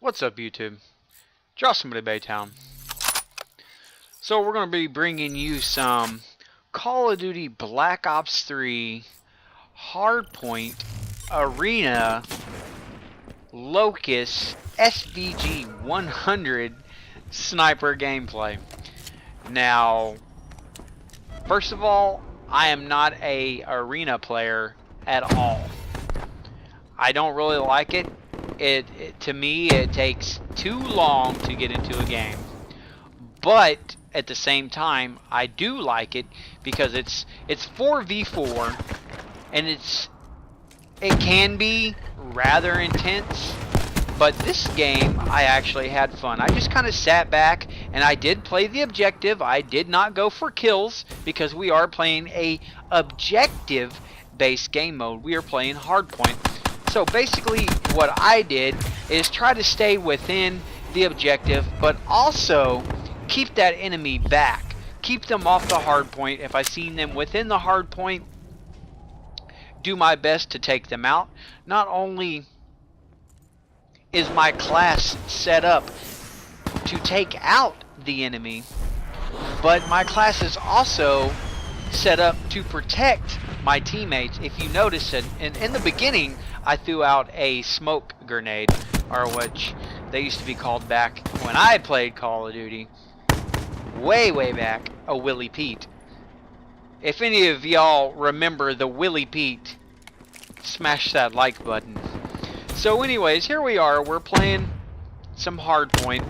What's up, YouTube? Josh from Baytown. So we're going to be bringing you some Call of Duty Black Ops 3 Hardpoint Arena Locus SVG 100 sniper gameplay. Now, first of all, I am not a arena player at all. I don't really like it. To me, it takes too long to get into a game. But at the same time, I do like it because it's 4v4, and it can be rather intense. But this game, I actually had fun. I just kind of sat back and I did play the objective. I did not go for kills because we are playing a objective-based game mode. We are playing hardpoint. So basically what I did is try to stay within the objective, but also keep that enemy back. Keep them off the hard point. If I seen them within the hard point, do my best to take them out. Not only is my class set up to take out the enemy, but my class is also set up to protect my teammates. If you notice it, in the beginning, I threw out a smoke grenade, or which they used to be called back when I played Call of Duty, way back, a Willie Pete. If any of y'all remember the Willie Pete, smash that like button. So anyways, here we are, we're playing some hardpoint.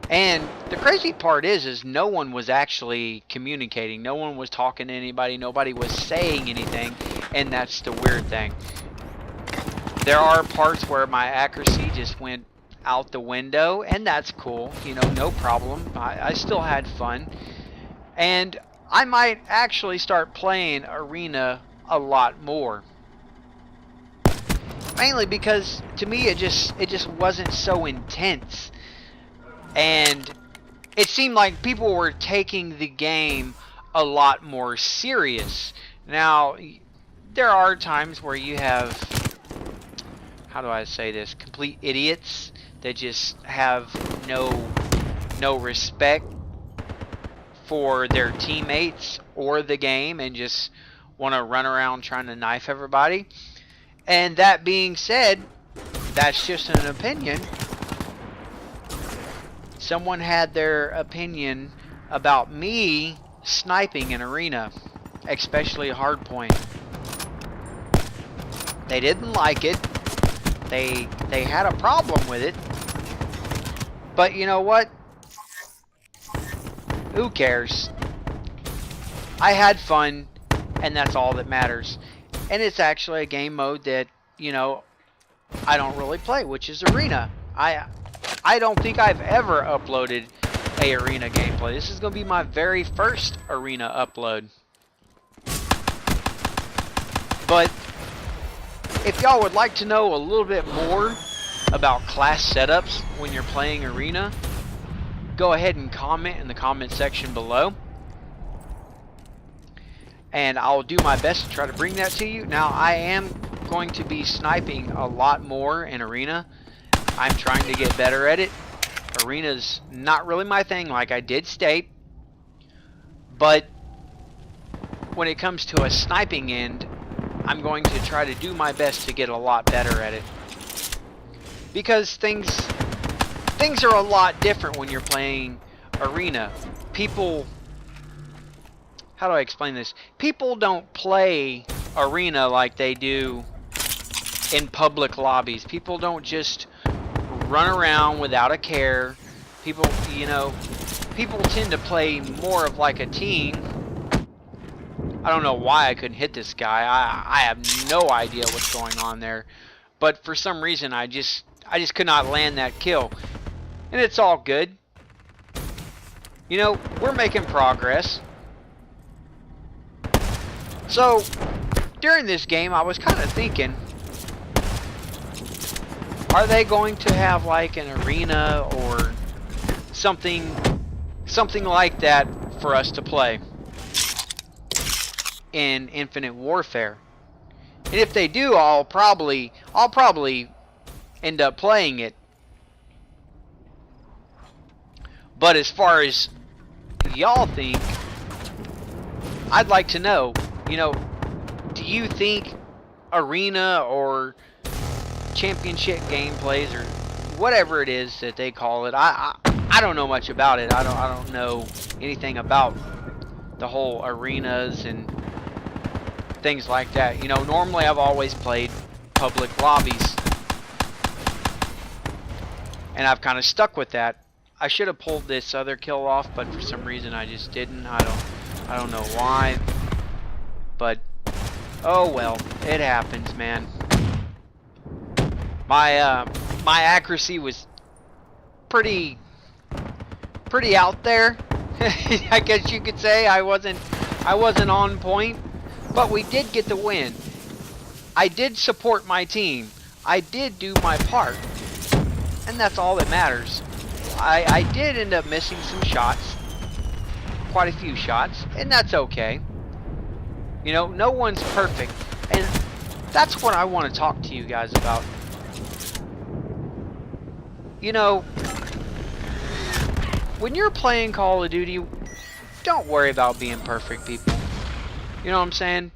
And the crazy part is no one was actually communicating. No one was talking to anybody. Nobody was saying anything. And that's the weird thing. There are parts where my accuracy just went out the window. And that's cool. You know, no problem. I still had fun. And I might actually start playing Arena a lot more. Mainly because, to me, it just wasn't so intense. And it seemed like people were taking the game a lot more serious. Now, there are times where you have, how do I say this, complete idiots that just have no respect for their teammates or the game and just want to run around trying to knife everybody. And that being said, that's just an opinion. Someone had their opinion about me sniping in Arena, especially hardpoint. They didn't like it. They had a problem with it. But you know what? Who cares? I had fun, and that's all that matters. And it's actually a game mode that, you know, I don't really play, which is Arena. I don't think I've ever uploaded a Arena gameplay. This is going to be my very first Arena upload. But if y'all would like to know a little bit more about class setups when you're playing Arena, go ahead and comment in the comment section below. And I'll do my best to try to bring that to you. Now, I am going to be sniping a lot more in Arena. I'm trying to get better at it. Arena's not really my thing, like I did state. But when it comes to a sniping end, I'm going to try to do my best to get a lot better at it. Because things are a lot different when you're playing Arena. People, how do I explain this? People don't play Arena like they do in public lobbies. People don't just run around without a care. People, you know, people tend to play more of like a team. I don't know why I couldn't hit this guy. I have no idea what's going on there. But for some reason I just could not land that kill. And it's all good. You know, we're making progress. So, during this game I was kind of thinking, are they going to have like an arena or something like that for us to play in Infinite Warfare? And if they do, I'll probably end up playing it. But as far as y'all think, I'd like to know, you know, do you think arena or championship gameplays or whatever it is that they call it, I don't know much about it. I don't know anything about the whole arenas and things like that. You know, normally I've always played public lobbies, and I've kind of stuck with that. I should have pulled this other kill off, but for some reason I just didn't. I don't know why, but oh well, it happens, man. My accuracy was pretty out there. I guess you could say I wasn't on point, but we did get the win. I did support my team. I did do my part, and that's all that matters. I did end up missing some shots, quite a few shots, and that's okay. You know, no one's perfect, and that's what I want to talk to you guys about. You know, when you're playing Call of Duty, don't worry about being perfect, people. You know what I'm saying?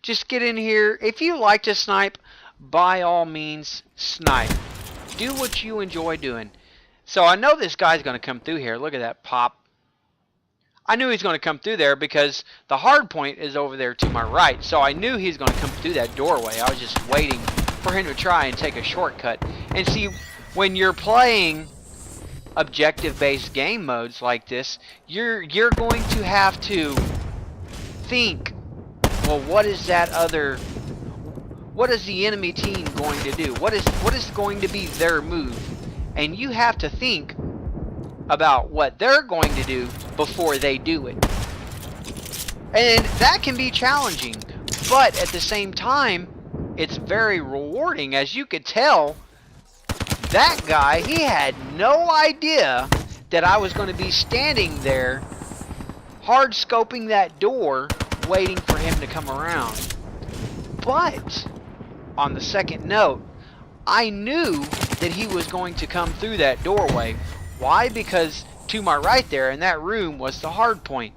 Just get in here. If you like to snipe, by all means, snipe. Do what you enjoy doing. So I know this guy's going to come through here. Look at that pop. I knew he's going to come through there because the hard point is over there to my right. So I knew he's going to come through that doorway. I was just waiting for him to try and take a shortcut. And see, when you're playing objective-based game modes like this, you're going to have to think, well, what is the enemy team going to do? What is going to be their move? And you have to think about what they're going to do before they do it. And that can be challenging, but at the same time, it's very rewarding. As you could tell, that guy, he had no idea that I was going to be standing there hard scoping that door waiting for him to come around. But on the second note, I knew that he was going to come through that doorway. Why? Because to my right there in that room was the hard point.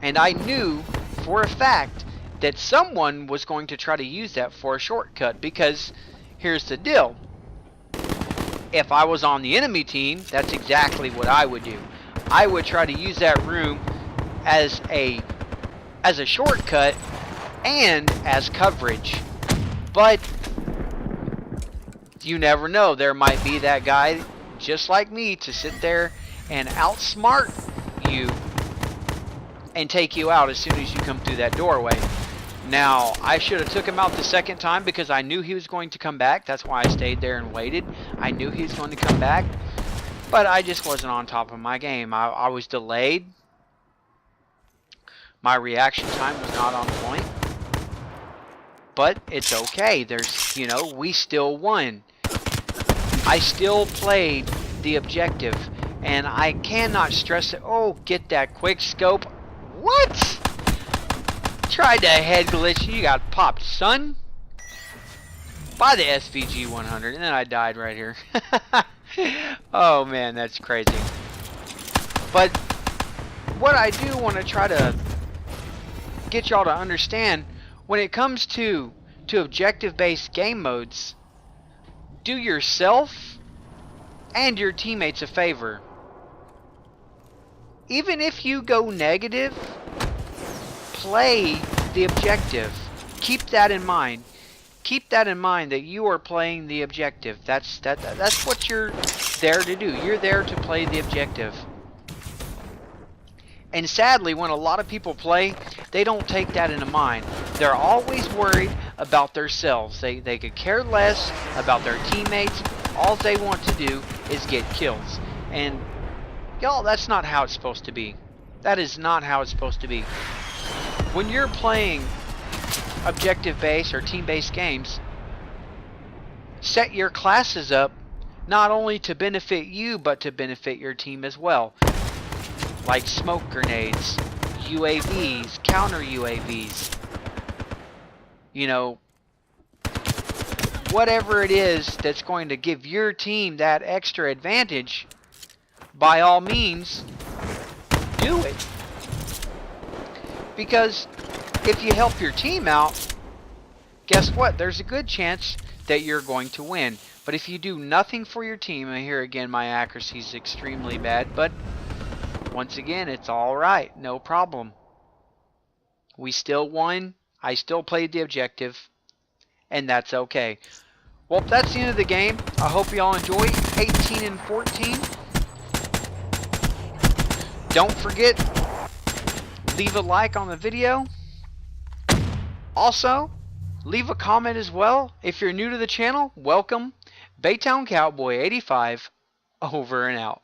And I knew for a fact that someone was going to try to use that for a shortcut, because here's the deal. If I was on the enemy team, that's exactly what I would do. I would try to use that room as a shortcut and as coverage. But you never know. There might be that guy just like me to sit there and outsmart you and take you out as soon as you come through that doorway. Now, I should have took him out the second time because I knew he was going to come back. That's why I stayed there and waited. I knew he was going to come back, but I just wasn't on top of my game. I was delayed. My reaction time was not on point, but it's okay. There's, you know, we still won. I still played the objective, and I cannot stress it. Oh, get that quick scope. What? Tried to head glitch. You got popped, son. By the SVG 100, and then I died right here. Oh man, that's crazy. But what I do want to try to get y'all to understand, when it comes to objective-based game modes, do yourself and your teammates a favor. Even if you go negative, play the objective. Keep that in mind. Keep that in mind, that you are playing the objective. That's what you're there to do. You're there to play the objective. And sadly, when a lot of people play, they don't take that into mind. They're always worried about themselves. They could care less about their teammates. All they want to do is get kills. And y'all, that's not how it's supposed to be. That is not how it's supposed to be. When you're playing objective-based or team-based games, set your classes up not only to benefit you, but to benefit your team as well. Like smoke grenades, UAVs, counter UAVs. You know, whatever it is that's going to give your team that extra advantage, by all means, do it. Because if you help your team out, guess what? There's a good chance that you're going to win. But if you do nothing for your team, and here again my accuracy is extremely bad, but once again, it's alright, no problem. We still won, I still played the objective, and that's okay. Well, that's the end of the game. I hope you all enjoy 18 and 14. Don't forget, leave a like on the video. Also, leave a comment as well. If you're new to the channel, welcome. BaytownCowboy85, over and out.